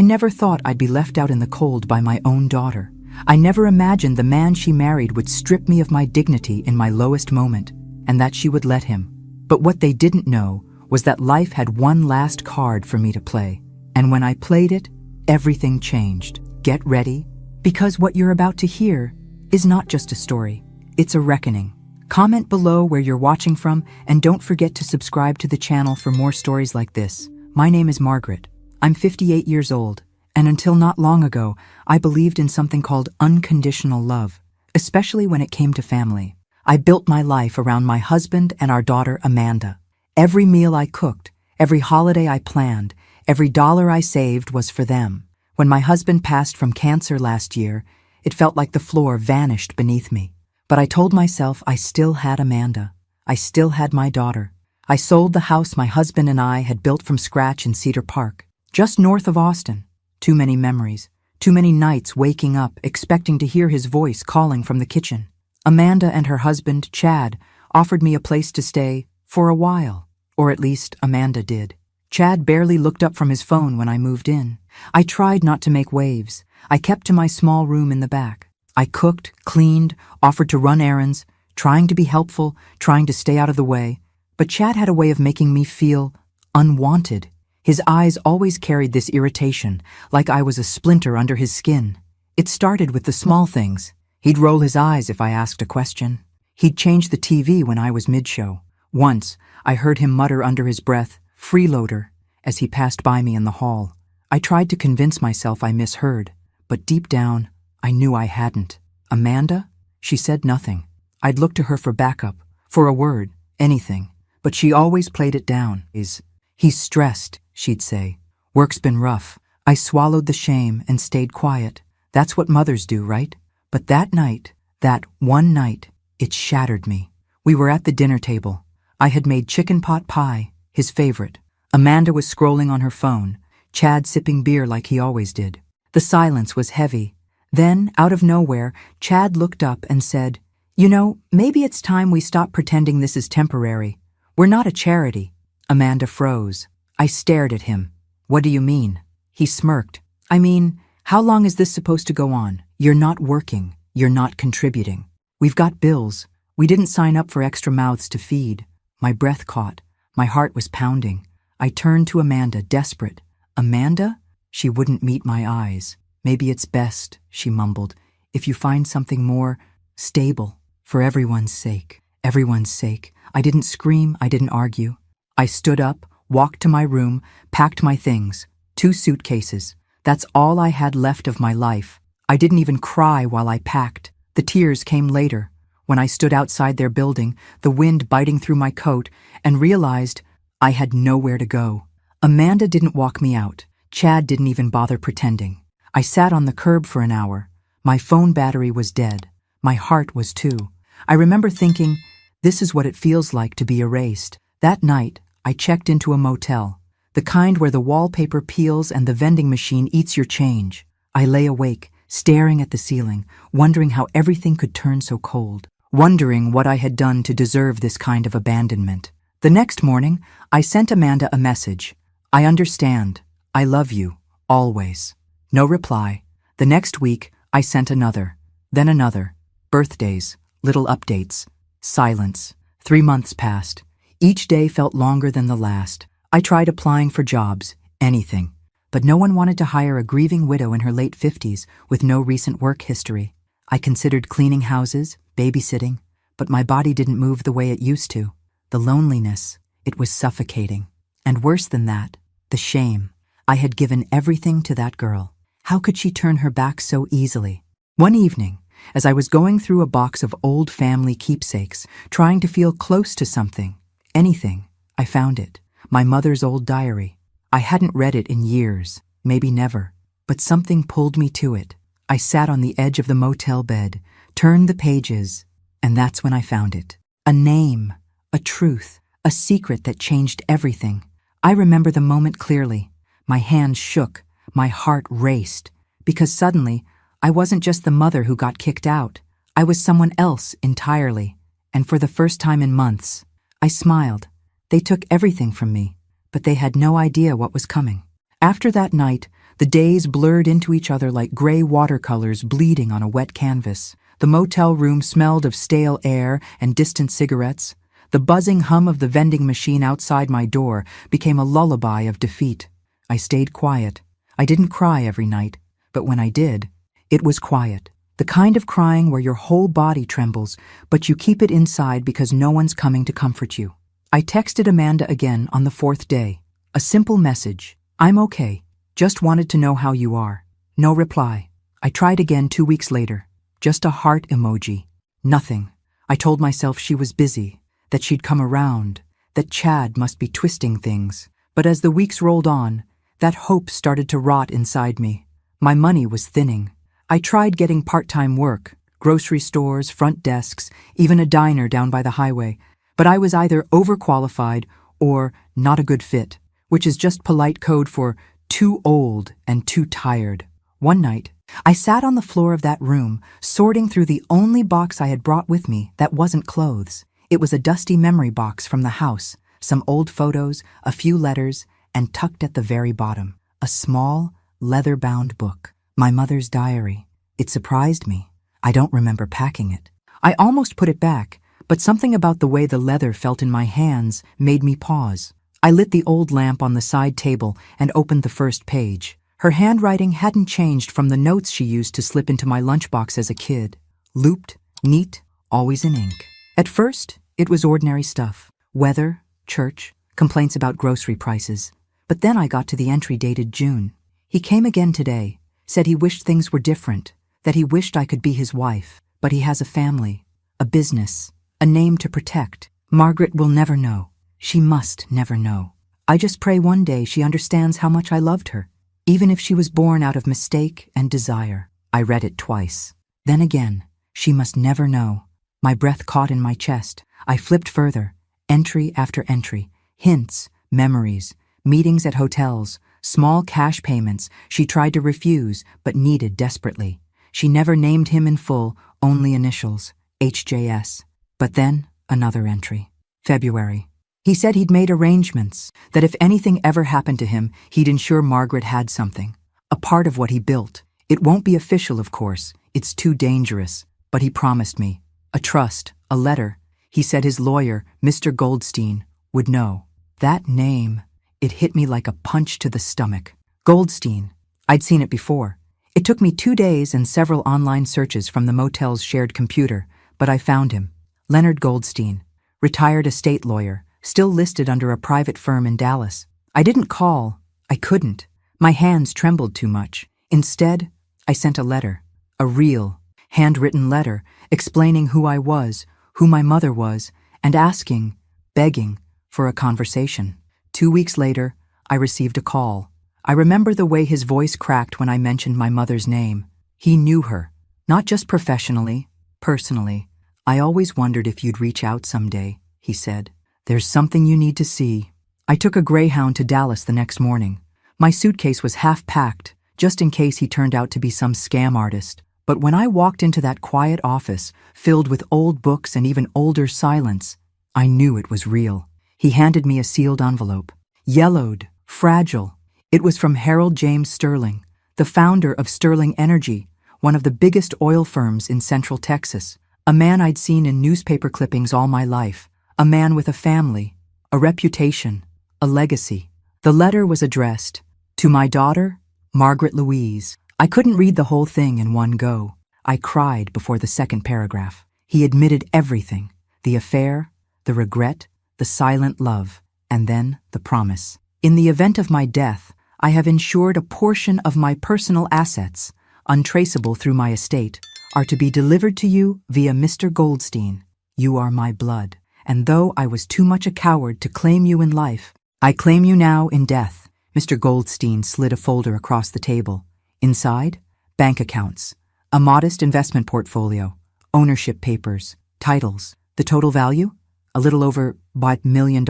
never thought I'd be left out in the cold by my own daughter. I never imagined the man she married would strip me of my dignity in my lowest moment, and that she would let him. But what they didn't know was that life had one last card for me to play. And when I played it, everything changed. Get ready, because what you're about to hear is not just a story, it's a reckoning. Comment below where you're watching from, and don't forget to subscribe to the channel for more stories like this. My name is Margaret. I'm 58 years old, and until not long ago, I believed in something called unconditional love, especially when it came to family. I built my life around my husband and our daughter, Amanda. Every meal I cooked, every holiday I planned, every dollar I saved was for them. When my husband passed from cancer last year, it felt like the floor vanished beneath me. But I told myself I still had Amanda. I still had my daughter. I sold the house my husband and I had built from scratch in Cedar Park, just north of Austin. Too many memories, too many nights waking up expecting to hear his voice calling from the kitchen. Amanda and her husband, Chad, offered me a place to stay for a while, or at least Amanda did. Chad barely looked up from his phone when I moved in. I tried not to make waves. I kept to my small room in the back. I cooked, cleaned, offered to run errands, trying to be helpful, trying to stay out of the way. But Chad had a way of making me feel unwanted. His eyes always carried this irritation, like I was a splinter under his skin. It started with the small things. He'd roll his eyes if I asked a question. He'd change the TV when I was mid-show. Once, I heard him mutter under his breath, "Freeloader," as he passed by me in the hall. I tried to convince myself I misheard, but deep down, I knew I hadn't. Amanda? She said nothing. I'd look to her for backup, for a word, anything. But she always played it down. He's stressed, she'd say. Work's been rough. I swallowed the shame and stayed quiet. That's what mothers do, right? But that night, that one night, it shattered me. We were at the dinner table. I had made chicken pot pie, his favorite. Amanda was scrolling on her phone, Chad sipping beer like he always did. The silence was heavy. Then, out of nowhere, Chad looked up and said, "You know, maybe it's time we stop pretending this is temporary. We're not a charity." Amanda froze. I stared at him. "What do you mean?" He smirked. "I mean, how long is this supposed to go on? You're not working. You're not contributing. We've got bills. We didn't sign up for extra mouths to feed." My breath caught. My heart was pounding. I turned to Amanda, desperate. "Amanda?" She wouldn't meet my eyes. "Maybe it's best," she mumbled, "if you find something more stable. For everyone's sake. Everyone's sake." I didn't scream, I didn't argue. I stood up, walked to my room, packed my things. 2 suitcases. That's all I had left of my life. I didn't even cry while I packed. The tears came later, when I stood outside their building, the wind biting through my coat, and realized I had nowhere to go. Amanda didn't walk me out. Chad didn't even bother pretending. I sat on the curb for an hour. My phone battery was dead. My heart was too. I remember thinking, this is what it feels like to be erased. That night, I checked into a motel, the kind where the wallpaper peels and the vending machine eats your change. I lay awake, staring at the ceiling, wondering how everything could turn so cold, wondering what I had done to deserve this kind of abandonment. The next morning, I sent Amanda a message. "I understand. I love you. Always." No reply. The next week, I sent another, then another. Birthdays, little updates, silence. 3 months passed. Each day felt longer than the last. I tried applying for jobs, anything. But no one wanted to hire a grieving widow in her late 50s with no recent work history. I considered cleaning houses, babysitting, but my body didn't move the way it used to. The loneliness, it was suffocating. And worse than that, the shame. I had given everything to that girl. How could she turn her back so easily? One evening, as I was going through a box of old family keepsakes, trying to feel close to something, anything, I found it. My mother's old diary. I hadn't read it in years, maybe never, but something pulled me to it. I sat on the edge of the motel bed, turned the pages, and that's when I found it. A name, a truth, a secret that changed everything. I remember the moment clearly. My hands shook. My heart raced, because suddenly, I wasn't just the mother who got kicked out. I was someone else entirely, and for the first time in months, I smiled. They took everything from me, but they had no idea what was coming. After that night, The days blurred into each other like gray watercolors bleeding on a wet canvas. The motel room smelled of stale air and distant cigarettes. The buzzing hum of the vending machine outside my door became a lullaby of defeat. I stayed quiet. I didn't cry every night, but when I did, it was quiet. The kind of crying where your whole body trembles, but you keep it inside because no one's coming to comfort you. I texted Amanda again on the 4th day. A simple message. I'm okay. Just wanted to know how you are. No reply. I tried again 2 weeks later. Just a heart emoji. Nothing. I told myself she was busy, that she'd come around, that Chad must be twisting things. But as the weeks rolled on, that hope started to rot inside me. My money was thinning. I tried getting part-time work, grocery stores, front desks, even a diner down by the highway, but I was either overqualified or not a good fit, which is just polite code for too old and too tired. One night, I sat on the floor of that room, sorting through the only box I had brought with me that wasn't clothes. It was a dusty memory box from the house, some old photos, a few letters, and tucked at the very bottom, a small, leather-bound book. My mother's diary. It surprised me. I don't remember packing it. I almost put it back, but something about the way the leather felt in my hands made me pause. I lit the old lamp on the side table and opened the first page. Her handwriting hadn't changed from the notes she used to slip into my lunchbox as a kid. Looped, neat, always in ink. At first, it was ordinary stuff. Weather, church, complaints about grocery prices. But then I got to the entry dated June. He came again today, said he wished things were different, that he wished I could be his wife, but he has a family, a business, a name to protect. Margaret will never know. She must never know. I just pray one day she understands how much I loved her, even if she was born out of mistake and desire. I read it twice. Then again, she must never know. My breath caught in my chest. I flipped further, entry after entry, hints, memories, meetings at hotels, small cash payments she tried to refuse but needed desperately. She never named him in full, only initials, HJS. But then, another entry. February. He said he'd made arrangements, that if anything ever happened to him, he'd ensure Margaret had something. A part of what he built. It won't be official, of course. It's too dangerous. But he promised me. A trust, a letter. He said his lawyer, Mr. Goldstein, would know. That name, it hit me like a punch to the stomach. Goldstein. I'd seen it before. It took me 2 days and several online searches from the motel's shared computer, but I found him. Leonard Goldstein, retired estate lawyer, still listed under a private firm in Dallas. I didn't call. I couldn't. My hands trembled too much. Instead, I sent a letter. A real, handwritten letter explaining who I was, who my mother was, and asking, begging, for a conversation. 2 weeks later, I received a call. I remember the way his voice cracked when I mentioned my mother's name. He knew her, not just professionally, personally. I always wondered if you'd reach out someday, he said. There's something you need to see. I took a Greyhound to Dallas the next morning. My suitcase was half packed, just in case he turned out to be some scam artist. But when I walked into that quiet office, filled with old books and even older silence, I knew it was real. He handed me a sealed envelope. Yellowed, fragile. It was from Harold James Sterling, the founder of Sterling Energy, one of the biggest oil firms in Central Texas. A man I'd seen in newspaper clippings all my life. A man with a family, a reputation, a legacy. The letter was addressed to my daughter, Margaret Louise. I couldn't read the whole thing in one go. I cried before the second paragraph. He admitted everything, the affair, the regret, the silent love, and then the promise. In the event of my death, I have insured a portion of my personal assets, untraceable through my estate, are to be delivered to you via Mr. Goldstein. You are my blood. And though I was too much a coward to claim you in life, I claim you now in death. Mr. Goldstein slid a folder across the table. Inside, bank accounts, a modest investment portfolio, ownership papers, titles. The total value? A little over $1 million.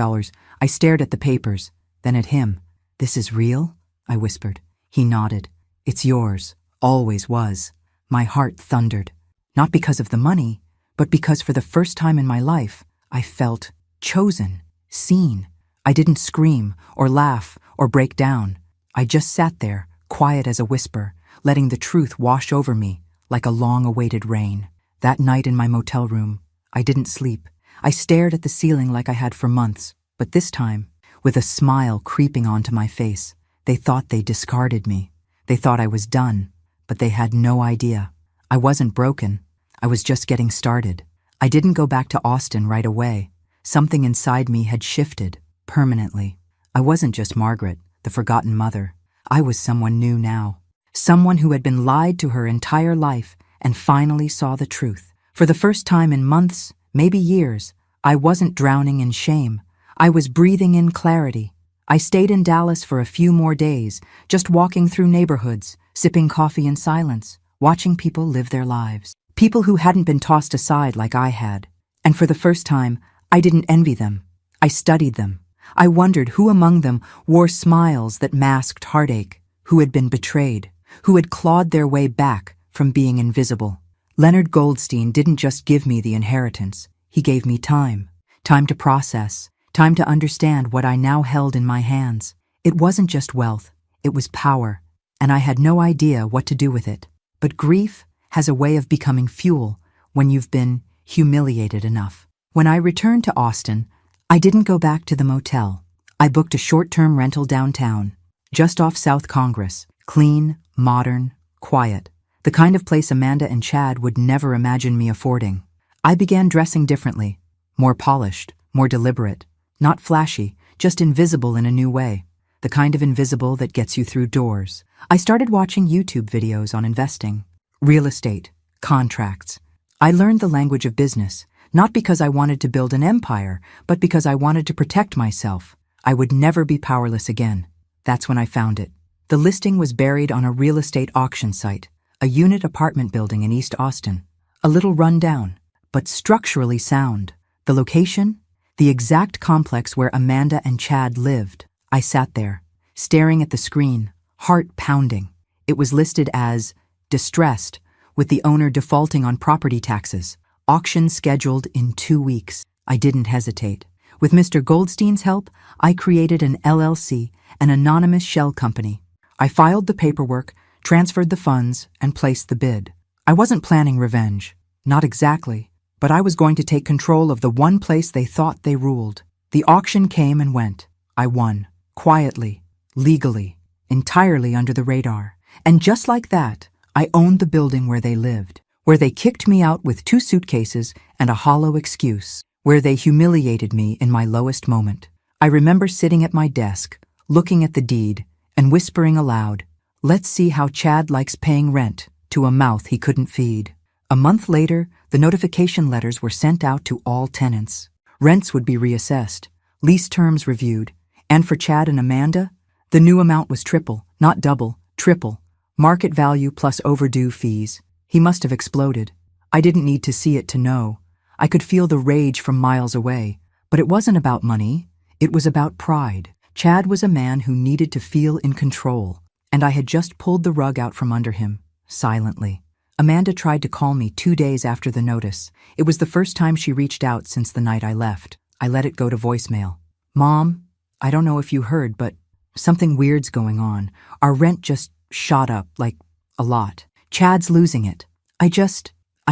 I stared at the papers, then at him. This is real? I whispered. He nodded. It's yours. Always was. My heart thundered. Not because of the money, but because for the first time in my life, I felt chosen, seen. I didn't scream or laugh or break down. I just sat there, quiet as a whisper, letting the truth wash over me like a long-awaited rain. That night in my motel room, I didn't sleep. I stared at the ceiling like I had for months, but this time, with a smile creeping onto my face. They thought they discarded me. They thought I was done, but they had no idea. I wasn't broken. I was just getting started. I didn't go back to Austin right away. Something inside me had shifted, permanently. I wasn't just Margaret, the forgotten mother. I was someone new now. Someone who had been lied to her entire life and finally saw the truth. For the first time in months, maybe years, I wasn't drowning in shame. I was breathing in clarity. I stayed in Dallas for a few more days, just walking through neighborhoods, sipping coffee in silence, watching people live their lives. People who hadn't been tossed aside like I had. And for the first time, I didn't envy them. I studied them. I wondered who among them wore smiles that masked heartache, who had been betrayed, who had clawed their way back from being invisible. Leonard Goldstein didn't just give me the inheritance. He gave me time. Time to process. Time to understand what I now held in my hands. It wasn't just wealth. It was power. And I had no idea what to do with it. But grief has a way of becoming fuel when you've been humiliated enough. When I returned to Austin, I didn't go back to the motel. I booked a short-term rental downtown, just off South Congress. Clean, modern, quiet. The kind of place Amanda and Chad would never imagine me affording. I began dressing differently, more polished, more deliberate. Not flashy, just invisible in a new way. The kind of invisible that gets you through doors. I started watching YouTube videos on investing, real estate, contracts. I learned the language of business, not because I wanted to build an empire, but because I wanted to protect myself. I would never be powerless again. That's when I found it. The listing was buried on a real estate auction site, a unit apartment building in East Austin. A little run down, but structurally sound. The location? The exact complex where Amanda and Chad lived. I sat there, staring at the screen, heart pounding. It was listed as distressed, with the owner defaulting on property taxes. Auction scheduled in 2 weeks. I didn't hesitate. With Mr. Goldstein's help, I created an LLC, an anonymous shell company. I filed the paperwork, transferred the funds, and placed the bid. I wasn't planning revenge. Not exactly. But I was going to take control of the one place they thought they ruled. The auction came and went. I won. Quietly. Legally. Entirely under the radar. And just like that, I owned the building where they lived. Where they kicked me out with 2 suitcases and a hollow excuse. Where they humiliated me in my lowest moment. I remember sitting at my desk, looking at the deed, and whispering aloud, "Let's see how Chad likes paying rent," to a mouth he couldn't feed. A month later, the notification letters were sent out to all tenants. Rents would be reassessed, lease terms reviewed, and for Chad and Amanda, the new amount was triple, not double, triple. Market value plus overdue fees. He must have exploded. I didn't need to see it to know. I could feel the rage from miles away. But it wasn't about money. It was about pride. Chad was a man who needed to feel in control, and I had just pulled the rug out from under him, silently. Amanda tried to call me 2 days after the notice. It was the first time she reached out since the night I left. I let it go to voicemail. "Mom, I don't know if you heard, but something weird's going on. Our rent just shot up, like, a lot. Chad's losing it. I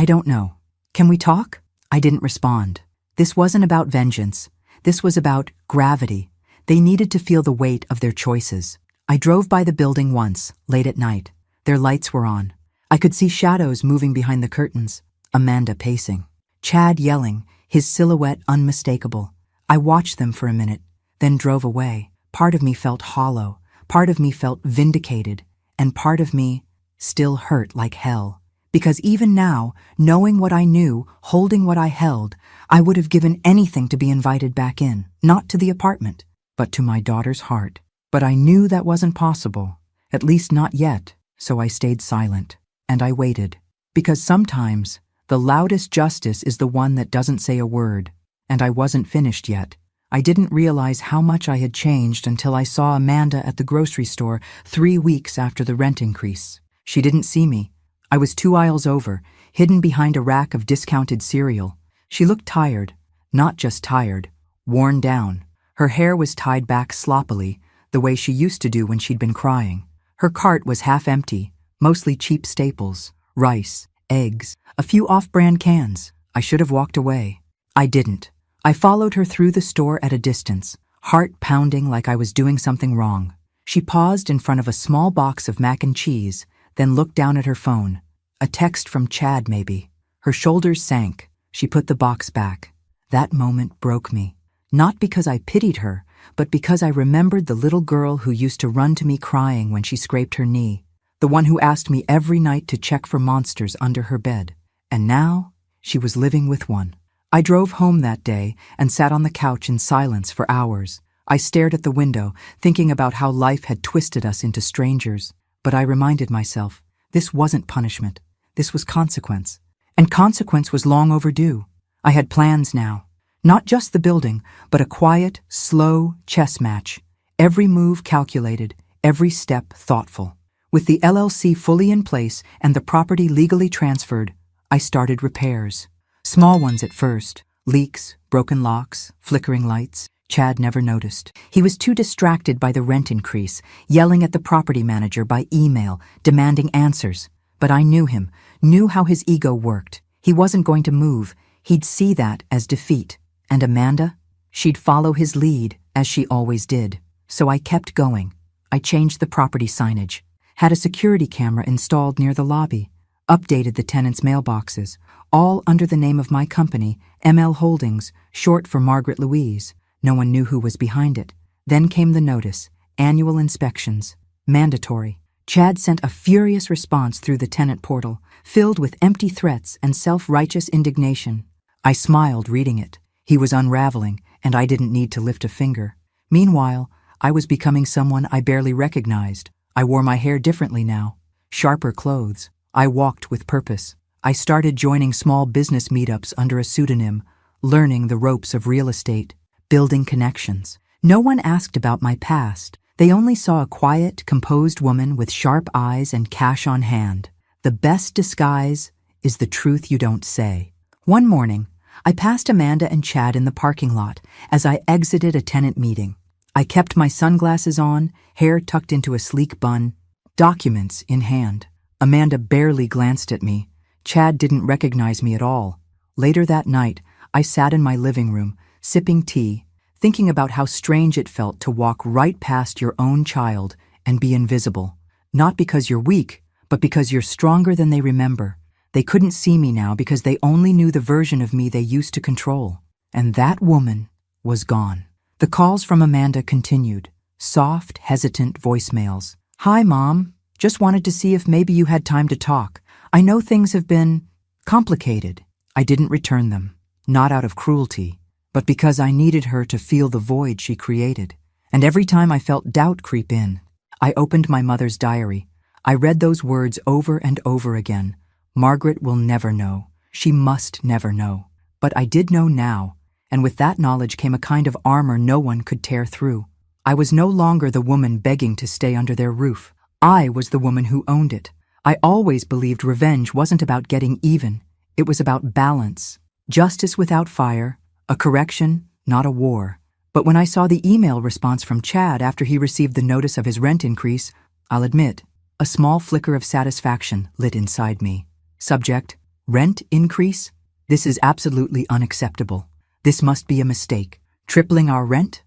don't know. Can we talk?" I didn't respond. This wasn't about vengeance. This was about gravity. They needed to feel the weight of their choices. I drove by the building once, late at night. Their lights were on. I could see shadows moving behind the curtains. Amanda pacing. Chad yelling, his silhouette unmistakable. I watched them for a minute, then drove away. Part of me felt hollow. Part of me felt vindicated. And part of me still hurt like hell. Because even now, knowing what I knew, holding what I held, I would have given anything to be invited back in. Not to the apartment, but to my daughter's heart. But I knew that wasn't possible. At least not yet. So I stayed silent. And I waited. Because sometimes, the loudest justice is the one that doesn't say a word. And I wasn't finished yet. I didn't realize how much I had changed until I saw Amanda at the grocery store 3 weeks after the rent increase. She didn't see me. I was 2 aisles over, hidden behind a rack of discounted cereal. She looked tired. Not just tired. Worn down. Her hair was tied back sloppily, the way she used to do when she'd been crying. Her cart was half empty, mostly cheap staples, rice, eggs, a few off-brand cans. I should have walked away. I didn't. I followed her through the store at a distance, heart pounding like I was doing something wrong. She paused in front of a small box of mac and cheese, then looked down at her phone. A text from Chad, maybe. Her shoulders sank. She put the box back. That moment broke me. Not because I pitied her, but because I remembered the little girl who used to run to me crying when she scraped her knee, the one who asked me every night to check for monsters under her bed. And now, she was living with one. I drove home that day and sat on the couch in silence for hours. I stared at the window, thinking about how life had twisted us into strangers. But I reminded myself, this wasn't punishment. This was consequence. And consequence was long overdue. I had plans now. Not just the building, but a quiet, slow chess match. Every move calculated, every step thoughtful. With the LLC fully in place and the property legally transferred, I started repairs. Small ones at first. Leaks, broken locks, flickering lights. Chad never noticed. He was too distracted by the rent increase, yelling at the property manager by email, demanding answers. But I knew him, knew how his ego worked. He wasn't going to move. He'd see that as defeat. And Amanda? She'd follow his lead, as she always did. So I kept going. I changed the property signage, had a security camera installed near the lobby, updated the tenants' mailboxes, all under the name of my company, ML Holdings, short for Margaret Louise. No one knew who was behind it. Then came the notice, annual inspections, mandatory. Chad sent a furious response through the tenant portal, filled with empty threats and self-righteous indignation. I smiled reading it. He was unraveling, and I didn't need to lift a finger. Meanwhile, I was becoming someone I barely recognized. I wore my hair differently now, sharper clothes. I walked with purpose. I started joining small business meetups under a pseudonym, learning the ropes of real estate, building connections. No one asked about my past. They only saw a quiet, composed woman with sharp eyes and cash on hand. The best disguise is the truth you don't say. One morning, I passed Amanda and Chad in the parking lot as I exited a tenant meeting. I kept my sunglasses on, hair tucked into a sleek bun, documents in hand. Amanda barely glanced at me. Chad didn't recognize me at all. Later that night, I sat in my living room, sipping tea, thinking about how strange it felt to walk right past your own child and be invisible. Not because you're weak, but because you're stronger than they remember. They couldn't see me now because they only knew the version of me they used to control. And that woman was gone. The calls from Amanda continued. Soft, hesitant voicemails. Hi, Mom. Just wanted to see if maybe you had time to talk. I know things have been complicated. I didn't return them. Not out of cruelty, but because I needed her to feel the void she created. And every time I felt doubt creep in, I opened my mother's diary. I read those words over and over again. Margaret will never know. She must never know. But I did know now, and with that knowledge came a kind of armor no one could tear through. I was no longer the woman begging to stay under their roof. I was the woman who owned it. I always believed revenge wasn't about getting even. It was about balance. Justice without fire, a correction, not a war. But when I saw the email response from Chad after he received the notice of his rent increase, I'll admit, a small flicker of satisfaction lit inside me. Subject, rent increase? This is absolutely unacceptable. This must be a mistake. Tripling our rent?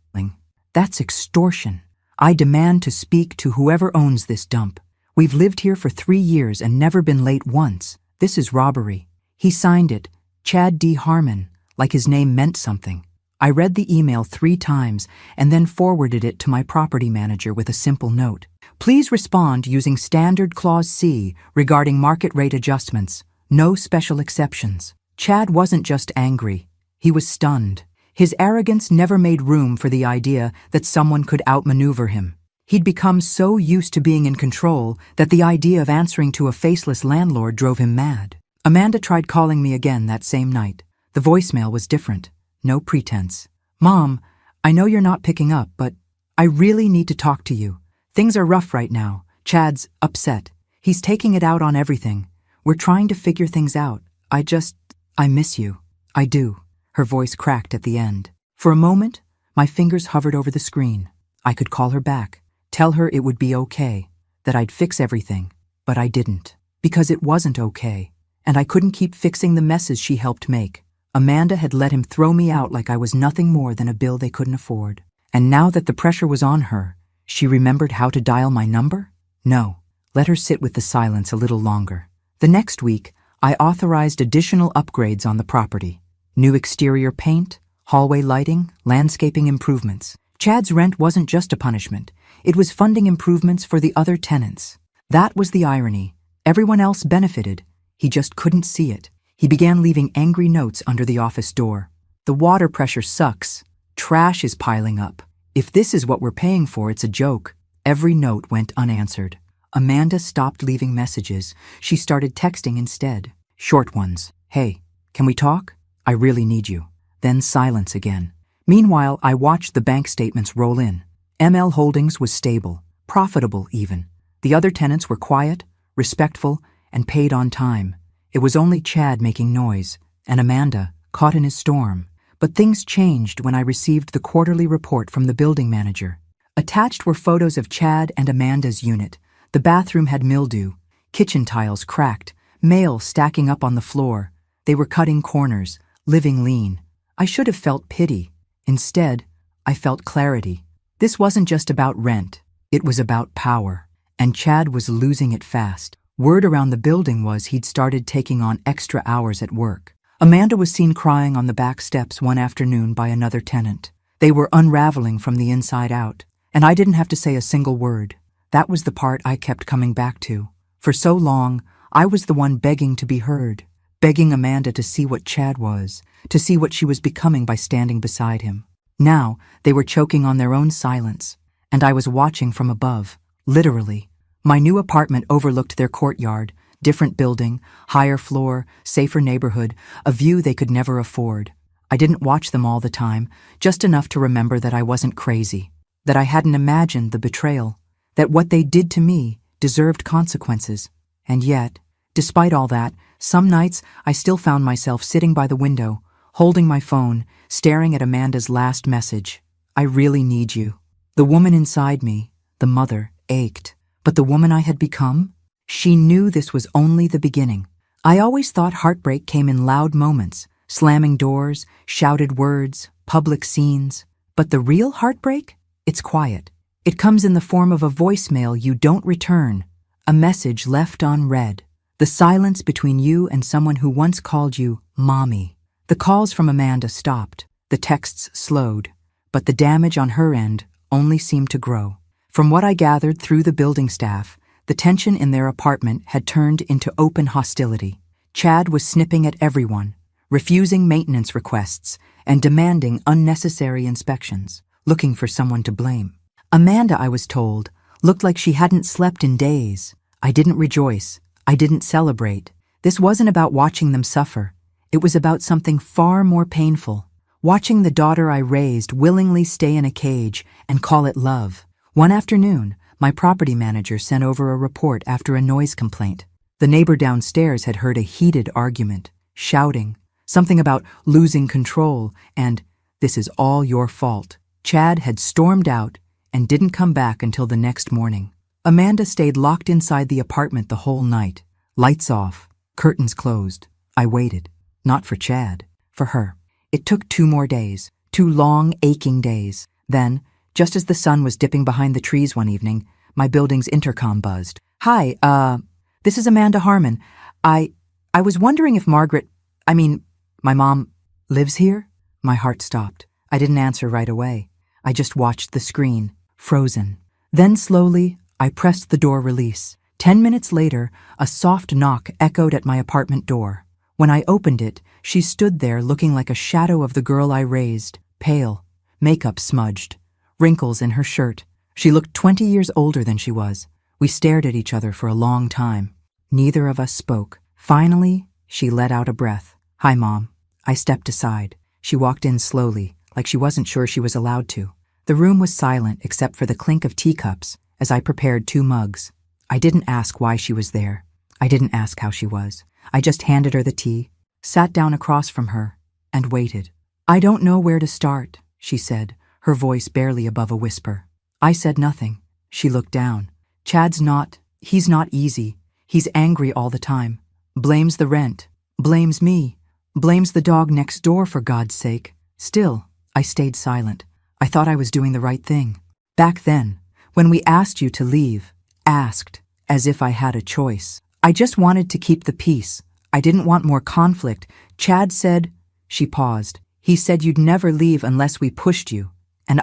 That's extortion. I demand to speak to whoever owns this dump. We've lived here for 3 years and never been late once. This is robbery. He signed it, Chad D. Harmon, like his name meant something. I read the email 3 times and then forwarded it to my property manager with a simple note. Please respond using Standard Clause C regarding market rate adjustments. No special exceptions. Chad wasn't just angry. He was stunned. His arrogance never made room for the idea that someone could outmaneuver him. He'd become so used to being in control that the idea of answering to a faceless landlord drove him mad. Amanda tried calling me again that same night. The voicemail was different. No pretense. Mom, I know you're not picking up, but I really need to talk to you. Things are rough right now. Chad's upset. He's taking it out on everything. We're trying to figure things out. I miss you. I do. Her voice cracked at the end. For a moment, my fingers hovered over the screen. I could call her back, tell her it would be okay, that I'd fix everything, but I didn't. Because it wasn't okay, and I couldn't keep fixing the messes she helped make. Amanda had let him throw me out like I was nothing more than a bill they couldn't afford. And now that the pressure was on her, she remembered how to dial my number? No, let her sit with the silence a little longer. The next week, I authorized additional upgrades on the property. New exterior paint, hallway lighting, landscaping improvements. Chad's rent wasn't just a punishment. It was funding improvements for the other tenants. That was the irony. Everyone else benefited. He just couldn't see it. He began leaving angry notes under the office door. The water pressure sucks. Trash is piling up. If this is what we're paying for, it's a joke. Every note went unanswered. Amanda stopped leaving messages. She started texting instead. Short ones. Hey, can we talk? I really need you. Then silence again. Meanwhile, I watched the bank statements roll in. ML Holdings was stable, profitable even. The other tenants were quiet, respectful, and paid on time. It was only Chad making noise, and Amanda, caught in his storm. But things changed when I received the quarterly report from the building manager. Attached were photos of Chad and Amanda's unit. The bathroom had mildew, kitchen tiles cracked, mail stacking up on the floor. They were cutting corners, living lean. I should have felt pity. Instead, I felt clarity. This wasn't just about rent. It was about power. And Chad was losing it fast. Word around the building was he'd started taking on extra hours at work. Amanda was seen crying on the back steps one afternoon by another tenant. They were unraveling from the inside out, and I didn't have to say a single word. That was the part I kept coming back to. For so long, I was the one begging to be heard, begging Amanda to see what Chad was, to see what she was becoming by standing beside him. Now, they were choking on their own silence, and I was watching from above, literally. My new apartment overlooked their courtyard, different building, higher floor, safer neighborhood, a view they could never afford. I didn't watch them all the time, just enough to remember that I wasn't crazy, that I hadn't imagined the betrayal, that what they did to me deserved consequences. And yet, despite all that, some nights I still found myself sitting by the window, holding my phone, staring at Amanda's last message. I really need you. The woman inside me, the mother, ached. But the woman I had become? She knew this was only the beginning. I always thought heartbreak came in loud moments, slamming doors, shouted words, public scenes. But the real heartbreak? It's quiet. It comes in the form of a voicemail you don't return, a message left unread, the silence between you and someone who once called you Mommy. The calls from Amanda stopped, the texts slowed, but the damage on her end only seemed to grow. From what I gathered through the building staff, the tension in their apartment had turned into open hostility. Chad was snipping at everyone, refusing maintenance requests, and demanding unnecessary inspections, looking for someone to blame. Amanda, I was told, looked like she hadn't slept in days. I didn't rejoice. I didn't celebrate. This wasn't about watching them suffer. It was about something far more painful. Watching the daughter I raised willingly stay in a cage and call it love. One afternoon, my property manager sent over a report after a noise complaint. The neighbor downstairs had heard a heated argument, shouting, something about losing control and, "This is all your fault." Chad had stormed out and didn't come back until the next morning. Amanda stayed locked inside the apartment the whole night, lights off, curtains closed. I waited, not for Chad, for her. It took 2 more days, 2 long, aching days. Then, just as the sun was dipping behind the trees one evening, my building's intercom buzzed. "Hi, this is Amanda Harmon. I was wondering if my mom lives here?" My heart stopped. I didn't answer right away. I just watched the screen, frozen. Then slowly, I pressed the door release. 10 minutes later, a soft knock echoed at my apartment door. When I opened it, she stood there looking like a shadow of the girl I raised, pale, makeup smudged, wrinkles in her shirt. She looked 20 years older than she was. We stared at each other for a long time. Neither of us spoke. Finally, she let out a breath. "Hi, Mom." I stepped aside. She walked in slowly, like she wasn't sure she was allowed to. The room was silent except for the clink of teacups as I prepared 2 mugs. I didn't ask why she was there. I didn't ask how she was. I just handed her the tea, sat down across from her, and waited. "I don't know where to start," she said, her voice barely above a whisper. I said nothing. She looked down. He's not easy. He's angry all the time. Blames the rent. Blames me. Blames the dog next door, for God's sake. Still, I stayed silent. I thought I was doing the right thing. Back then, when we asked you to leave, asked, as if I had a choice. I just wanted to keep the peace. I didn't want more conflict. Chad said, she paused. He said you'd never leave unless we pushed you. And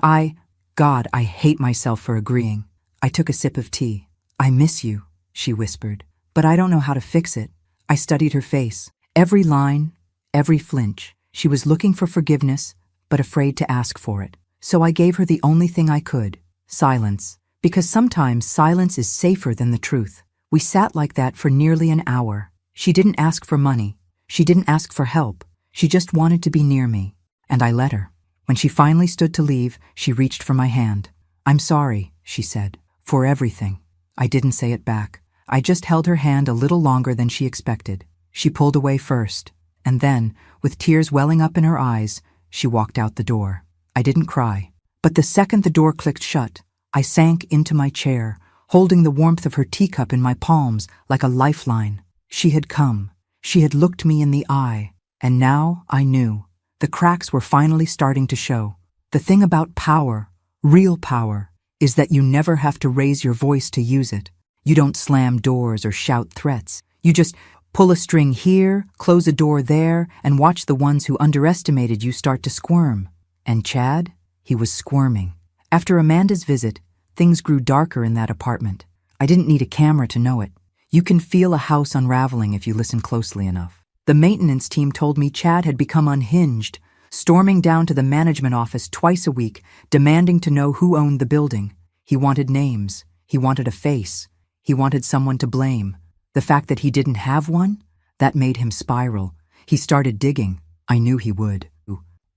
God, I hate myself for agreeing. I took a sip of tea. I miss you, she whispered, but I don't know how to fix it. I studied her face. Every line, every flinch. She was looking for forgiveness, but afraid to ask for it. So I gave her the only thing I could, silence. Because sometimes silence is safer than the truth. We sat like that for nearly an hour. She didn't ask for money. She didn't ask for help. She just wanted to be near me. And I let her. When she finally stood to leave, she reached for my hand. I'm sorry, she said, for everything. I didn't say it back. I just held her hand a little longer than she expected. She pulled away first, and then, with tears welling up in her eyes, she walked out the door. I didn't cry. But the second the door clicked shut, I sank into my chair, holding the warmth of her teacup in my palms like a lifeline. She had come. She had looked me in the eye. And now I knew. The cracks were finally starting to show. The thing about power, real power, is that you never have to raise your voice to use it. You don't slam doors or shout threats. You just pull a string here, close a door there, and watch the ones who underestimated you start to squirm. And Chad? He was squirming. After Amanda's visit, things grew darker in that apartment. I didn't need a camera to know it. You can feel a house unraveling if you listen closely enough. The maintenance team told me Chad had become unhinged, storming down to the management office twice a week, demanding to know who owned the building. He wanted names. He wanted a face. He wanted someone to blame. The fact that he didn't have one? That made him spiral. He started digging. I knew he would.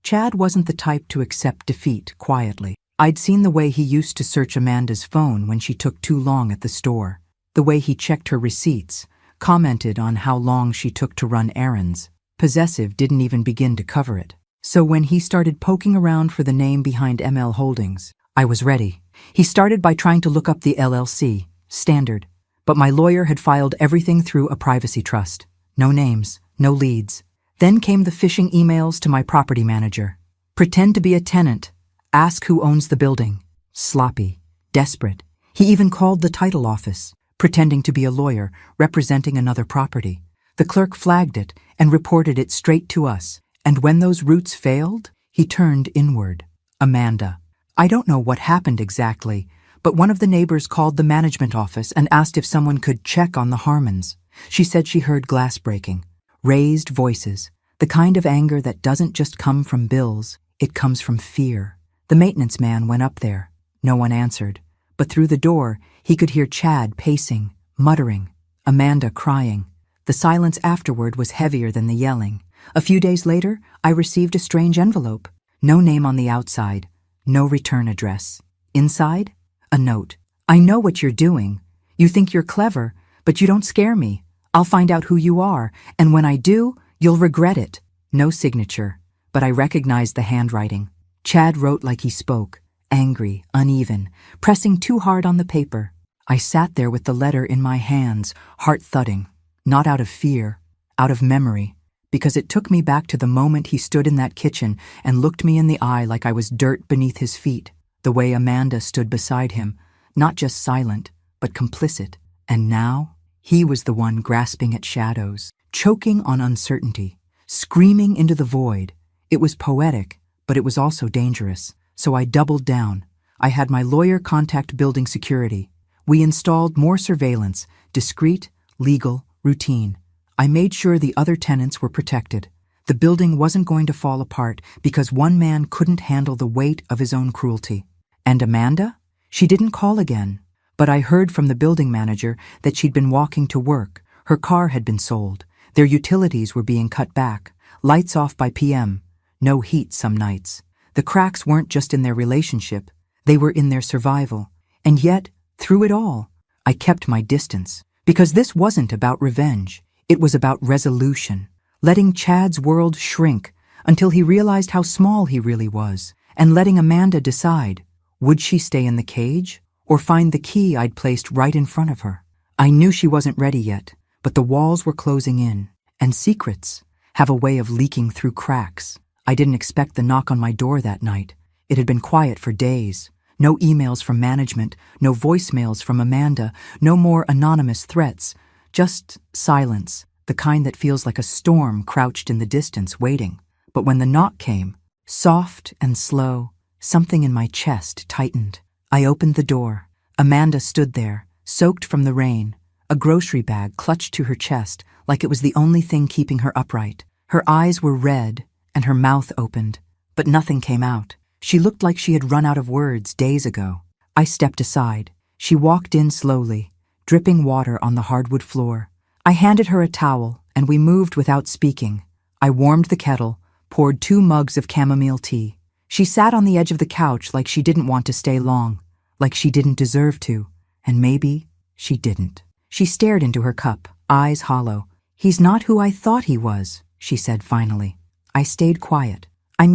Chad wasn't the type to accept defeat quietly. I'd seen the way he used to search Amanda's phone when she took too long at the store. The way he checked her receipts, commented on how long she took to run errands. Possessive didn't even begin to cover it. So when he started poking around for the name behind ML Holdings, I was ready. He started by trying to look up the LLC, standard. But my lawyer had filed everything through a privacy trust. No names, no leads. Then came the phishing emails to my property manager. Pretend to be a tenant. Ask who owns the building. Sloppy. Desperate. He even called the title office, pretending to be a lawyer representing another property. The clerk flagged it and reported it straight to us. And when those routes failed, he turned inward. Amanda. I don't know what happened exactly, but one of the neighbors called the management office and asked if someone could check on the Harmons. She said she heard glass breaking. Raised voices. The kind of anger that doesn't just come from bills, it comes from fear. The maintenance man went up there. No one answered. But through the door, he could hear Chad pacing, muttering, Amanda crying. The silence afterward was heavier than the yelling. A few days later, I received a strange envelope. No name on the outside. No return address. Inside, a note. I know what you're doing. You think you're clever, but you don't scare me. I'll find out who you are, and when I do, you'll regret it. No signature, but I recognized the handwriting. Chad wrote like he spoke, angry, uneven, pressing too hard on the paper. I sat there with the letter in my hands, heart thudding, not out of fear, out of memory, because it took me back to the moment he stood in that kitchen and looked me in the eye like I was dirt beneath his feet, the way Amanda stood beside him, not just silent, but complicit. And now, he was the one grasping at shadows, choking on uncertainty, screaming into the void. It was poetic, but it was also dangerous. So I doubled down. I had my lawyer contact building security. We installed more surveillance, discreet, legal, routine. I made sure the other tenants were protected. The building wasn't going to fall apart because one man couldn't handle the weight of his own cruelty. And Amanda? She didn't call again. But I heard from the building manager that she'd been walking to work. Her car had been sold. Their utilities were being cut back. Lights off by PM. No heat some nights. The cracks weren't just in their relationship. They were in their survival. And yet, through it all, I kept my distance. Because this wasn't about revenge. It was about resolution. Letting Chad's world shrink until he realized how small he really was. And letting Amanda decide, would she stay in the cage or find the key I'd placed right in front of her. I knew she wasn't ready yet, but the walls were closing in, and secrets have a way of leaking through cracks. I didn't expect the knock on my door that night. It had been quiet for days. No emails from management, no voicemails from Amanda, no more anonymous threats. Just silence, the kind that feels like a storm crouched in the distance waiting. But when the knock came, soft and slow, something in my chest tightened. I opened the door. Amanda stood there, soaked from the rain, a grocery bag clutched to her chest like it was the only thing keeping her upright. Her eyes were red and her mouth opened, but nothing came out. She looked like she had run out of words days ago. I stepped aside. She walked in slowly, dripping water on the hardwood floor. I handed her a towel, and we moved without speaking. I warmed the kettle, poured 2 mugs of chamomile tea. She sat on the edge of the couch like she didn't want to stay long, like she didn't deserve to, and maybe she didn't. She stared into her cup, eyes hollow. "He's not who I thought he was," she said finally. I stayed quiet. I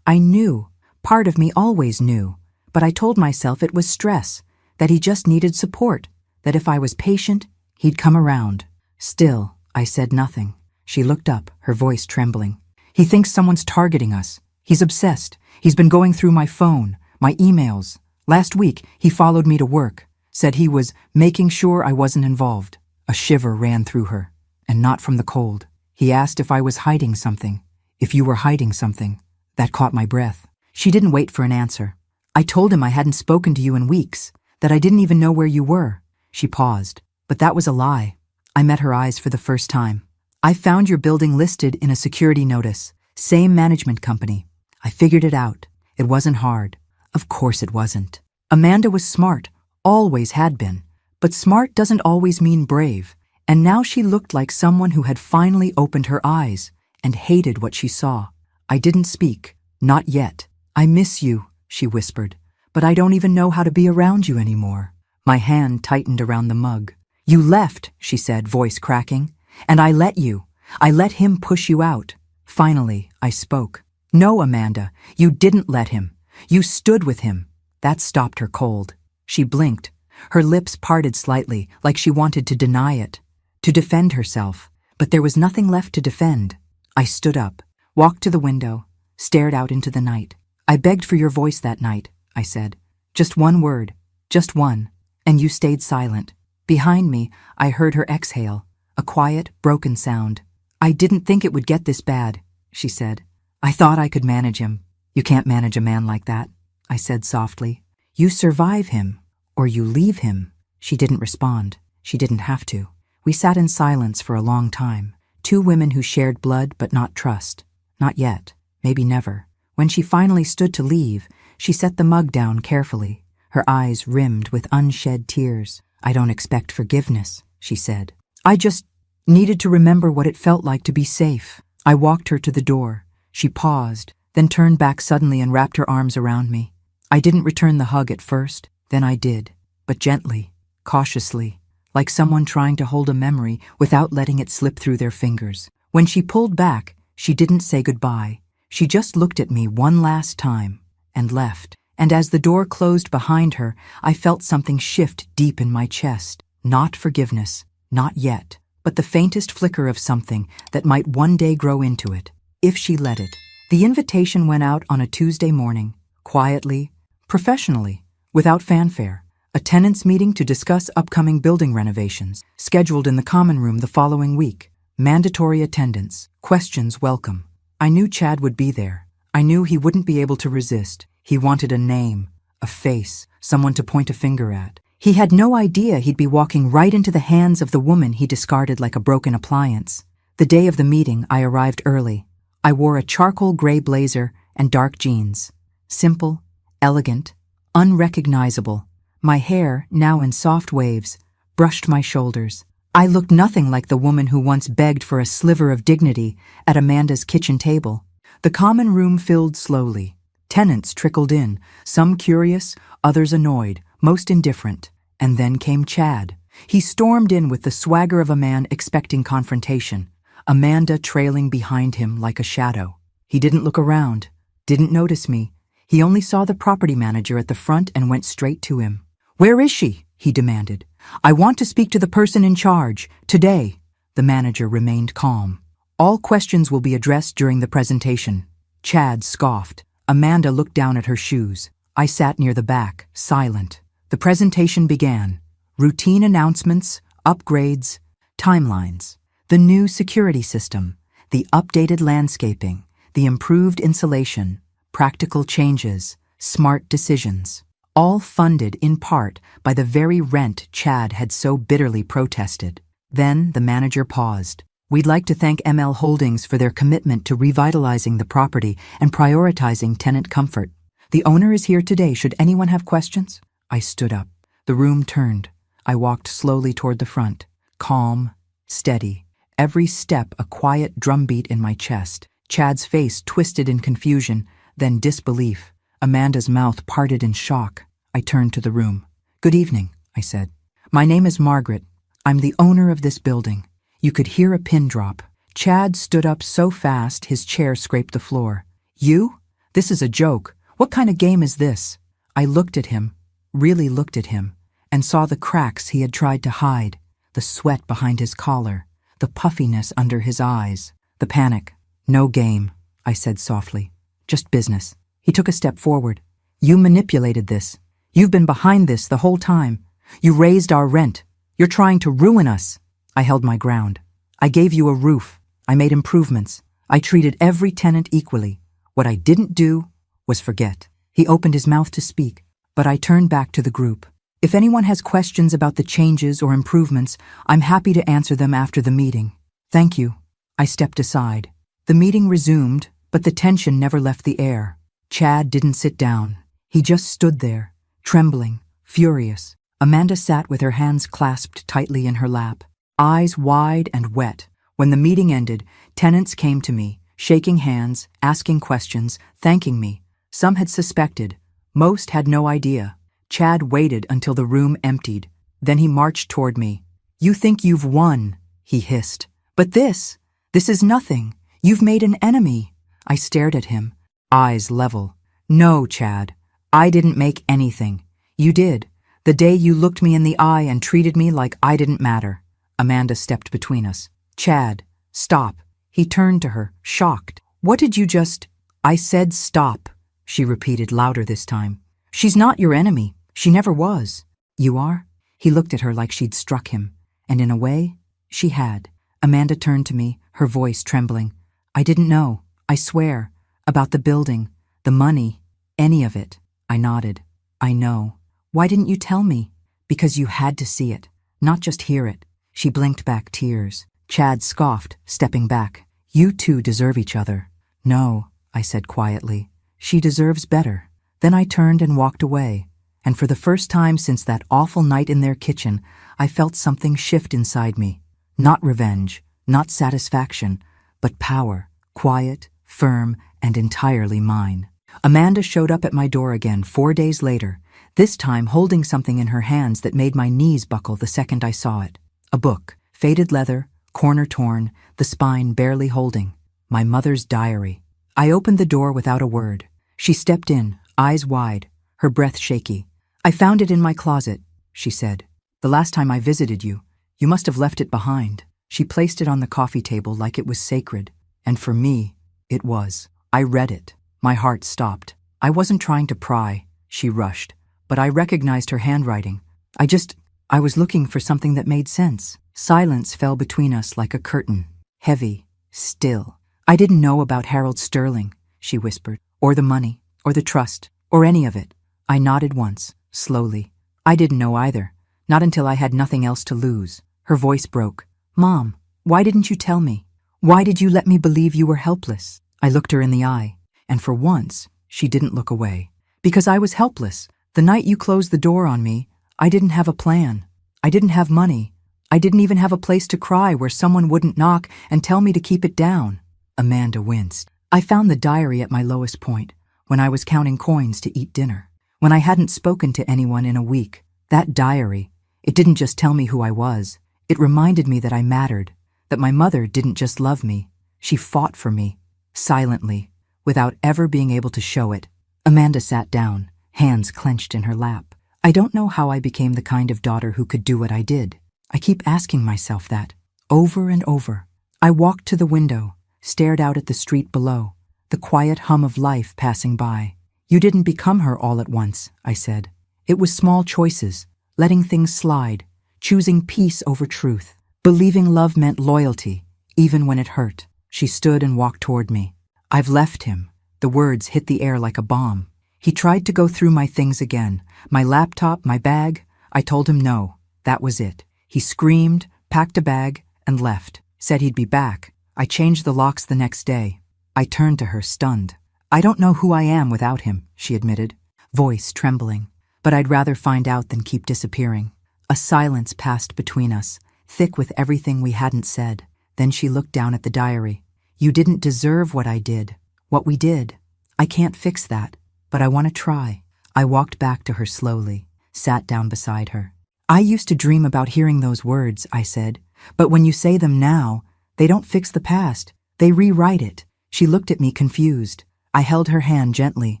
knew. Part of me always knew, but I told myself it was stress, that he just needed support, that if I was patient, he'd come around. Still, I said nothing. She looked up, her voice trembling. "He thinks someone's targeting us. He's obsessed. He's been going through my phone, my emails. Last week, he followed me to work, said he was making sure I wasn't involved." A shiver ran through her, and not from the cold. "He asked if I was hiding something, if you were hiding something." That caught my breath. She didn't wait for an answer. "I told him I hadn't spoken to you in weeks, that I didn't even know where you were." She paused, but that was a lie. I met her eyes for the first time. "I found your building listed in a security notice, same management company. I figured it out. It wasn't hard." Of course it wasn't. Amanda was smart, always had been. But smart doesn't always mean brave, and now she looked like someone who had finally opened her eyes and hated what she saw. I didn't speak, not yet. "I miss you," she whispered, "but I don't even know how to be around you anymore." My hand tightened around the mug. "You left," she said, voice cracking, "and I let you. I let him push you out." Finally, I spoke. "No, Amanda, you didn't let him. You stood with him." That stopped her cold. She blinked. Her lips parted slightly, like she wanted to deny it, to defend herself, but there was nothing left to defend. I stood up, walked to the window, stared out into the night. "I begged for your voice that night," I said. "Just one word, just one, and you stayed silent." Behind me, I heard her exhale, a quiet, broken sound. "I didn't think it would get this bad," she said. "I thought I could manage him." "You can't manage a man like that," I said softly. "You survive him, or you leave him." She didn't respond. She didn't have to. We sat in silence for a long time. 2 women who shared blood but not trust. Not yet. Maybe never. When she finally stood to leave, she set the mug down carefully, her eyes rimmed with unshed tears. "I don't expect forgiveness," she said. "I just needed to remember what it felt like to be safe." I walked her to the door. She paused, then turned back suddenly and wrapped her arms around me. I didn't return the hug at first, then I did, but gently, cautiously, like someone trying to hold a memory without letting it slip through their fingers. When she pulled back, she didn't say goodbye. She just looked at me one last time and left. And as the door closed behind her, I felt something shift deep in my chest. Not forgiveness, not yet, but the faintest flicker of something that might one day grow into it, if she let it. The invitation went out on a Tuesday morning, quietly, professionally, without fanfare. A tenants' meeting to discuss upcoming building renovations, scheduled in the common room the following week. Mandatory attendance, questions welcome. I knew Chad would be there. I knew he wouldn't be able to resist. He wanted a name, a face, someone to point a finger at. He had no idea he'd be walking right into the hands of the woman he discarded like a broken appliance. The day of the meeting, I arrived early. I wore a charcoal gray blazer and dark jeans. Simple, elegant, unrecognizable. My hair, now in soft waves, brushed my shoulders. I looked nothing like the woman who once begged for a sliver of dignity at Amanda's kitchen table. The common room filled slowly. Tenants trickled in, some curious, others annoyed, most indifferent. And then came Chad. He stormed in with the swagger of a man expecting confrontation, Amanda trailing behind him like a shadow. He didn't look around, didn't notice me. He only saw the property manager at the front and went straight to him. "Where is she?" he demanded. "I want to speak to the person in charge, today." The manager remained calm. "All questions will be addressed during the presentation." Chad scoffed. Amanda looked down at her shoes. I sat near the back, silent. The presentation began. Routine announcements, upgrades, timelines. The new security system, the updated landscaping, the improved insulation, practical changes, smart decisions. All funded in part by the very rent Chad had so bitterly protested. Then the manager paused. "We'd like to thank ML Holdings for their commitment to revitalizing the property and prioritizing tenant comfort. The owner is here today should anyone have questions." I stood up. The room turned. I walked slowly toward the front, calm, steady. Every step a quiet drumbeat in my chest. Chad's face twisted in confusion, then disbelief. Amanda's mouth parted in shock. I turned to the room. "Good evening," I said. "My name is Margaret. I'm the owner of this building." You could hear a pin drop. Chad stood up so fast his chair scraped the floor. "You? This is a joke. What kind of game is this?" I looked at him, really looked at him, and saw the cracks he had tried to hide, the sweat behind his collar, the puffiness under his eyes, the panic. "No game," I said softly. "Just business." He took a step forward. "You manipulated this. You've been behind this the whole time. You raised our rent. You're trying to ruin us." I held my ground. "I gave you a roof. I made improvements. I treated every tenant equally. What I didn't do was forget." He opened his mouth to speak, but I turned back to the group. "If anyone has questions about the changes or improvements, I'm happy to answer them after the meeting. Thank you." I stepped aside. The meeting resumed, but the tension never left the air. Chad didn't sit down. He just stood there, trembling, furious. Amanda sat with her hands clasped tightly in her lap, eyes wide and wet. When the meeting ended, tenants came to me, shaking hands, asking questions, thanking me. Some had suspected. Most had no idea. Chad waited until the room emptied. Then he marched toward me. "You think you've won," he hissed. "But this is nothing. You've made an enemy." I stared at him, eyes level. "No, Chad, I didn't make anything. You did. The day you looked me in the eye and treated me like I didn't matter." Amanda stepped between us. "Chad, stop." He turned to her, shocked. "What did you just—" "I said stop," she repeated louder this time. "She's not your enemy. She never was." "You are?" He looked at her like she'd struck him, and in a way, she had. Amanda turned to me, her voice trembling. "I didn't know, I swear, about the building, the money, any of it." I nodded. "I know. Why didn't you tell me?" "Because you had to see it, not just hear it." She blinked back tears. Chad scoffed, stepping back. "You two deserve each other." "No," I said quietly. "She deserves better." Then I turned and walked away, and for the first time since that awful night in their kitchen, I felt something shift inside me. Not revenge, not satisfaction, but power, quiet, firm, and entirely mine. Amanda showed up at my door again 4 days later, this time holding something in her hands that made my knees buckle the second I saw it. A book, faded leather, corner torn, the spine barely holding. My mother's diary. I opened the door without a word. She stepped in, eyes wide, her breath shaky. "I found it in my closet," she said. "The last time I visited you. You must have left it behind." She placed it on the coffee table like it was sacred, and for me, it was. I read it. My heart stopped. "I wasn't trying to pry," she rushed, "but I recognized her handwriting. I was looking for something that made sense." Silence fell between us like a curtain, heavy, still. "I didn't know about Harold Sterling," she whispered, "or the money, or the trust, or any of it." I nodded once, slowly. "I didn't know either, not until I had nothing else to lose." Her voice broke. "Mom, why didn't you tell me? Why did you let me believe you were helpless?" I looked her in the eye, and for once, she didn't look away. "Because I was helpless. The night you closed the door on me, I didn't have a plan. I didn't have money. I didn't even have a place to cry where someone wouldn't knock and tell me to keep it down." Amanda winced. "I found the diary at my lowest point, when I was counting coins to eat dinner, when I hadn't spoken to anyone in a week. That diary, it didn't just tell me who I was. It reminded me that I mattered, that my mother didn't just love me. She fought for me, silently, without ever being able to show it." Amanda sat down, hands clenched in her lap. I don't know how I became the kind of daughter who could do what I did. I keep asking myself that, over and over. I walked to the window, stared out at the street below, the quiet hum of life passing by. You didn't become her all at once, I said. It was small choices, letting things slide, choosing peace over truth, believing love meant loyalty, even when it hurt. She stood and walked toward me. I've left him. The words hit the air like a bomb. He tried to go through my things again, my laptop, my bag. I told him no, that was it. He screamed, packed a bag, and left. Said he'd be back. I changed the locks the next day. I turned to her, stunned. I don't know who I am without him, she admitted, voice trembling. But I'd rather find out than keep disappearing. A silence passed between us, thick with everything we hadn't said. Then she looked down at the diary. You didn't deserve what I did, what we did. I can't fix that, but I want to try. I walked back to her slowly, sat down beside her. I used to dream about hearing those words, I said, but when you say them now, they don't fix the past. They rewrite it. She looked at me confused. I held her hand gently.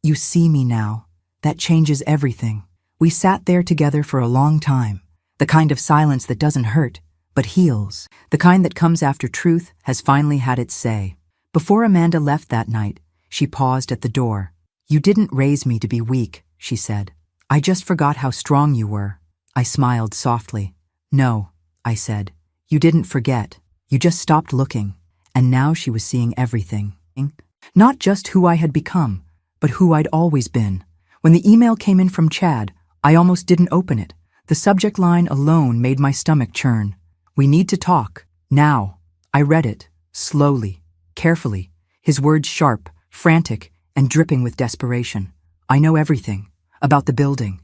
You see me now. That changes everything. We sat there together for a long time. The kind of silence that doesn't hurt, but heals. The kind that comes after truth has finally had its say. Before Amanda left that night, she paused at the door. You didn't raise me to be weak, she said. I just forgot how strong you were. I smiled softly. No, I said. You didn't forget. You just stopped looking. And now she was seeing everything. Not just who I had become, but who I'd always been. When the email came in from Chad, I almost didn't open it. The subject line alone made my stomach churn. We need to talk. Now. I read it, slowly, carefully, his words sharp, frantic, and dripping with desperation. I know everything. About the building.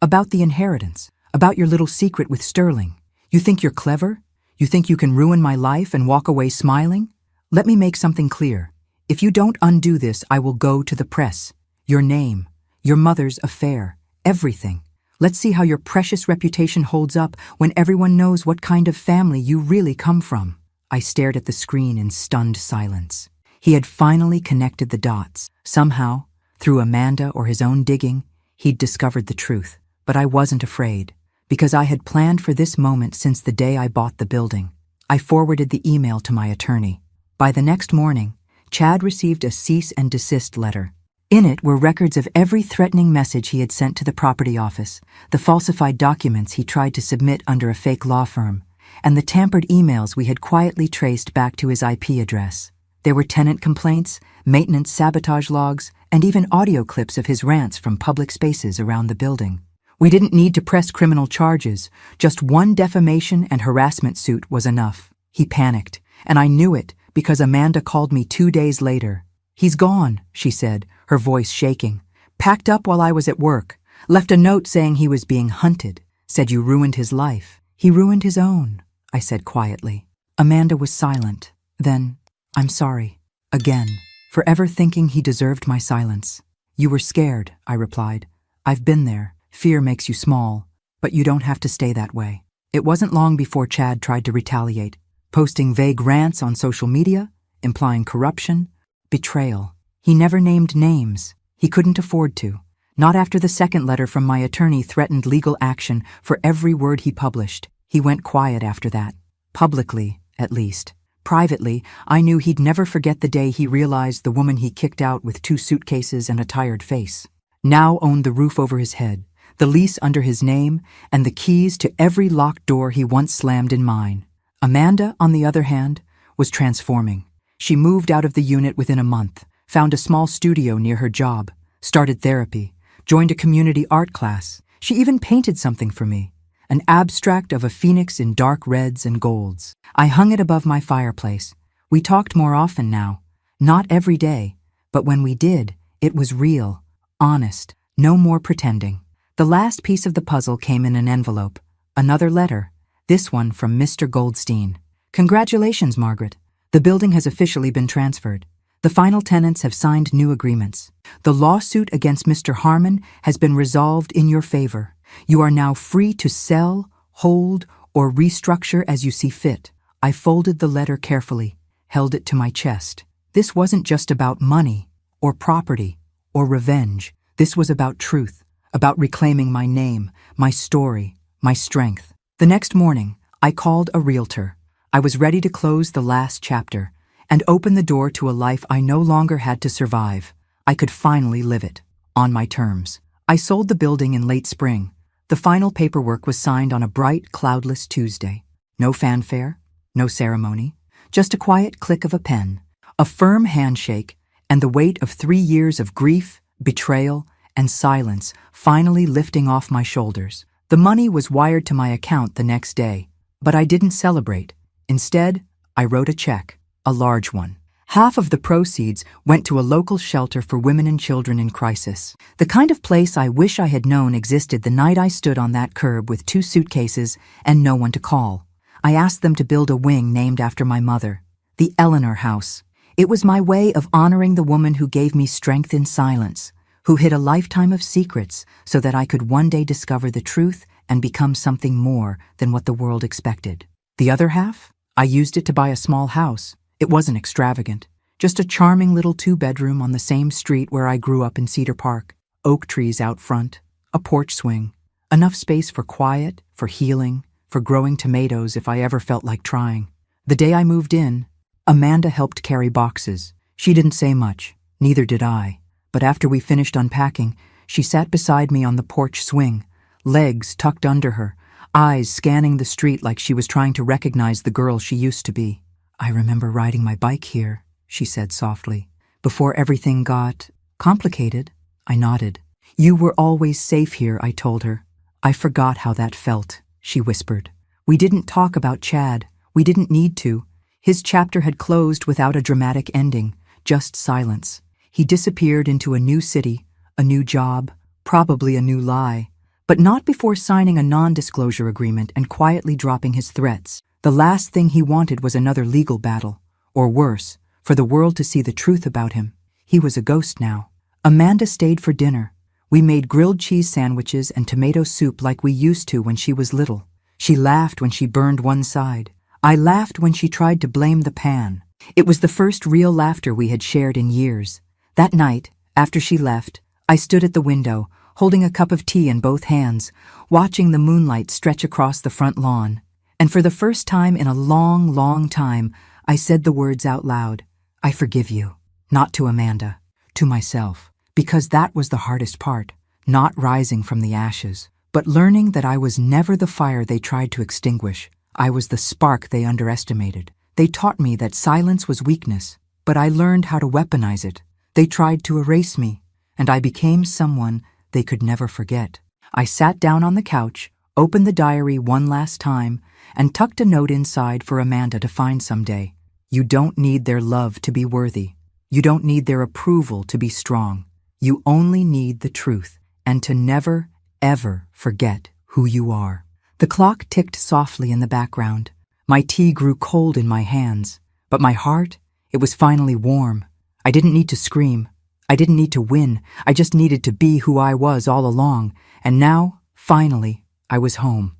About the inheritance. About your little secret with Sterling. You think you're clever? You think you can ruin my life and walk away smiling? Let me make something clear. If you don't undo this, I will go to the press. Your name, your mother's affair, everything. Let's see how your precious reputation holds up when everyone knows what kind of family you really come from. I stared at the screen in stunned silence. He had finally connected the dots. Somehow, through Amanda or his own digging, he'd discovered the truth. But I wasn't afraid, because I had planned for this moment since the day I bought the building. I forwarded the email to my attorney. By the next morning, Chad received a cease and desist letter. In it were records of every threatening message he had sent to the property office, the falsified documents he tried to submit under a fake law firm, and the tampered emails we had quietly traced back to his IP address. There were tenant complaints, maintenance sabotage logs, and even audio clips of his rants from public spaces around the building. We didn't need to press criminal charges. Just one defamation and harassment suit was enough. He panicked, and I knew it because Amanda called me 2 days later. He's gone, she said, her voice shaking. Packed up while I was at work. Left a note saying he was being hunted. Said you ruined his life. He ruined his own, I said quietly. Amanda was silent. Then, I'm sorry. Again, for ever thinking he deserved my silence. You were scared, I replied. I've been there. Fear makes you small, but you don't have to stay that way. It wasn't long before Chad tried to retaliate, posting vague rants on social media, implying corruption, betrayal. He never named names. He couldn't afford to. Not after the second letter from my attorney threatened legal action for every word he published. He went quiet after that. Publicly, at least. Privately, I knew he'd never forget the day he realized the woman he kicked out with 2 suitcases and a tired face now owned the roof over his head, the lease under his name, and the keys to every locked door he once slammed in mine. Amanda, on the other hand, was transforming. She moved out of the unit within a month, found a small studio near her job, started therapy, joined a community art class. She even painted something for me, an abstract of a phoenix in dark reds and golds. I hung it above my fireplace. We talked more often now. Not every day, but when we did, it was real, honest, no more pretending. The last piece of the puzzle came in an envelope. Another letter, this one from Mr. Goldstein. Congratulations, Margaret. The building has officially been transferred. The final tenants have signed new agreements. The lawsuit against Mr. Harmon has been resolved in your favor. You are now free to sell, hold, or restructure as you see fit. I folded the letter carefully, held it to my chest. This wasn't just about money, or property, or revenge. This was about truth, about reclaiming my name, my story, my strength. The next morning, I called a realtor. I was ready to close the last chapter and open the door to a life I no longer had to survive. I could finally live it, on my terms. I sold the building in late spring. The final paperwork was signed on a bright, cloudless Tuesday. No fanfare, no ceremony, just a quiet click of a pen, a firm handshake, and the weight of 3 years of grief, betrayal, and silence finally lifting off my shoulders. The money was wired to my account the next day, but I didn't celebrate. Instead, I wrote a check, a large one. Half of the proceeds went to a local shelter for women and children in crisis. The kind of place I wish I had known existed the night I stood on that curb with 2 suitcases and no one to call. I asked them to build a wing named after my mother, the Eleanor House. It was my way of honoring the woman who gave me strength in silence, who hid a lifetime of secrets so that I could one day discover the truth and become something more than what the world expected. The other half? I used it to buy a small house. It wasn't extravagant, just a charming little 2-bedroom on the same street where I grew up in Cedar Park. Oak trees out front, a porch swing, enough space for quiet, for healing, for growing tomatoes if I ever felt like trying. The day I moved in, Amanda helped carry boxes. She didn't say much, neither did I. But after we finished unpacking, she sat beside me on the porch swing, legs tucked under her, eyes scanning the street like she was trying to recognize the girl she used to be. "I remember riding my bike here," she said softly. "Before everything got complicated." I nodded. "You were always safe here," I told her. "I forgot how that felt," she whispered. "We didn't talk about Chad. We didn't need to. His chapter had closed without a dramatic ending, just silence. He disappeared into a new city, a new job, probably a new lie, but not before signing a non-disclosure agreement and quietly dropping his threats. The last thing he wanted was another legal battle, or worse, for the world to see the truth about him. He was a ghost now. Amanda stayed for dinner. We made grilled cheese sandwiches and tomato soup like we used to when she was little. She laughed when she burned one side. I laughed when she tried to blame the pan. It was the first real laughter we had shared in years. That night, after she left, I stood at the window, holding a cup of tea in both hands, watching the moonlight stretch across the front lawn. And for the first time in a long, long time, I said the words out loud. "I forgive you." Not to Amanda, to myself. Because that was the hardest part, not rising from the ashes, but learning that I was never the fire they tried to extinguish. I was the spark they underestimated. They taught me that silence was weakness, but I learned how to weaponize it. They tried to erase me, and I became someone they could never forget. I sat down on the couch, opened the diary one last time, and tucked a note inside for Amanda to find someday. You don't need their love to be worthy. You don't need their approval to be strong. You only need the truth, and to never, ever forget who you are. The clock ticked softly in the background. My tea grew cold in my hands, but my heart, it was finally warm. I didn't need to scream. I didn't need to win. I just needed to be who I was all along, and now, finally, I was home.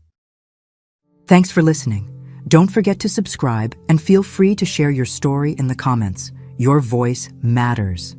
Thanks for listening. Don't forget to subscribe and feel free to share your story in the comments. Your voice matters.